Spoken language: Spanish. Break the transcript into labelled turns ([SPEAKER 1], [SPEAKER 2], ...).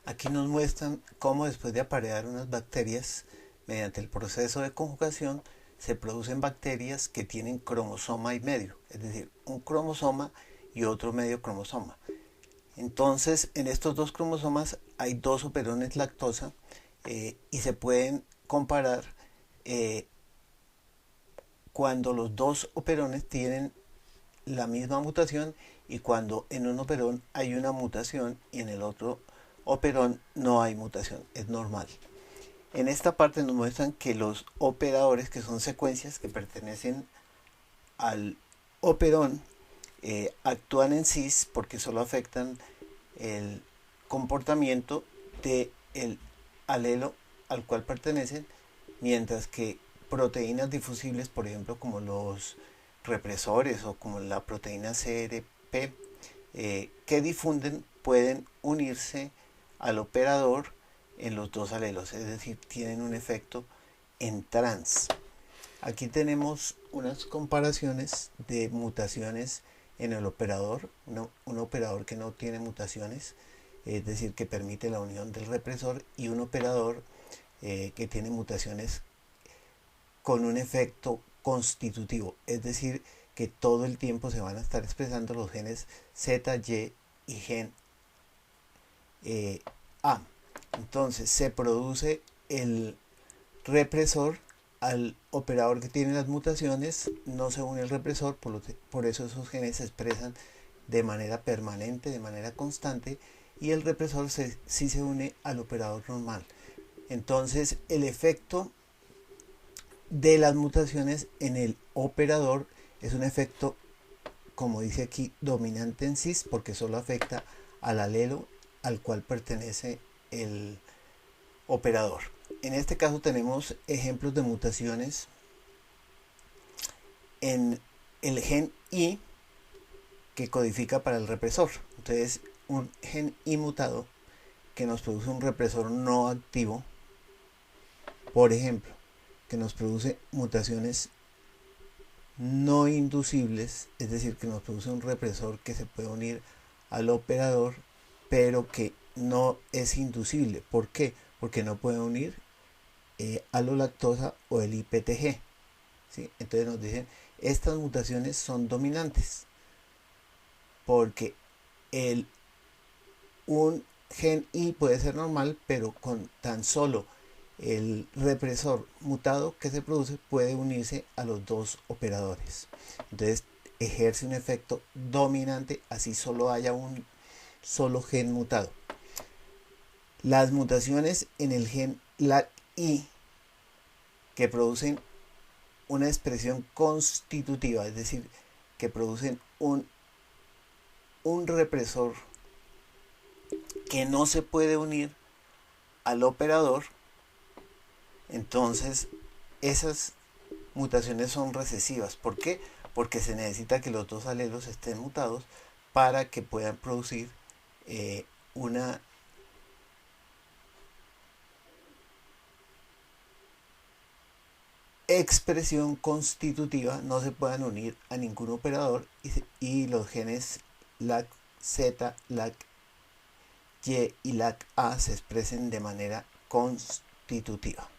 [SPEAKER 1] Aquí nos muestran cómo después de aparear unas bacterias, mediante el proceso de conjugación, se producen bacterias que tienen cromosoma y medio, es decir, un cromosoma y otro medio cromosoma. Entonces, en estos dos cromosomas hay dos operones lactosa y se pueden comparar eh, cuando los dos operones tienen la misma mutación y cuando en un operón hay una mutación y en el otro operón no hay mutación, es normal. En esta parte nos muestran que los operadores, que son secuencias que pertenecen al operón, actúan en cis porque solo afectan el comportamiento del alelo al cual pertenecen, mientras que proteínas difusibles, por ejemplo, como los represores o como la proteína CRP, que difunden, pueden unirse al operador en los dos alelos, es decir, tienen un efecto en trans. Aquí tenemos unas comparaciones de mutaciones en el operador, un operador que no tiene mutaciones, es decir, que permite la unión del represor, y un operador que tiene mutaciones con un efecto constitutivo, es decir, que todo el tiempo se van a estar expresando los genes Z, Y y gen A. Entonces se produce el represor al operador que tiene las mutaciones, no se une el represor, por eso esos genes se expresan de manera permanente, de manera constante, y el represor sí se une al operador normal. Entonces el efecto de las mutaciones en el operador es un efecto, como dice aquí, dominante en cis, porque solo afecta al alelo al cual pertenece el operador. En este caso tenemos ejemplos de mutaciones en el gen I, que codifica para el represor. Entonces, un gen I mutado que nos produce un represor no activo, por ejemplo, que nos produce mutaciones no inducibles, es decir, que nos produce un represor que se puede unir al operador, pero que no es inducible. ¿Por qué? Porque no puede unir alolactosa o el IPTG. ¿Sí? Entonces nos dicen, estas mutaciones son dominantes, porque un gen I puede ser normal, pero con tan solo el represor mutado que se produce puede unirse a los dos operadores. Entonces ejerce un efecto dominante, así solo haya un solo gen mutado. Las mutaciones en el gen LAC-I, que producen una expresión constitutiva, es decir, que producen un represor que no se puede unir al operador, entonces esas mutaciones son recesivas. ¿Por qué? Porque se necesita que los dos alelos estén mutados para que puedan producir una expresión constitutiva, no se puedan unir a ningún operador y los genes LAC-Z, LAC-Y y LAC-A se expresen de manera constitutiva.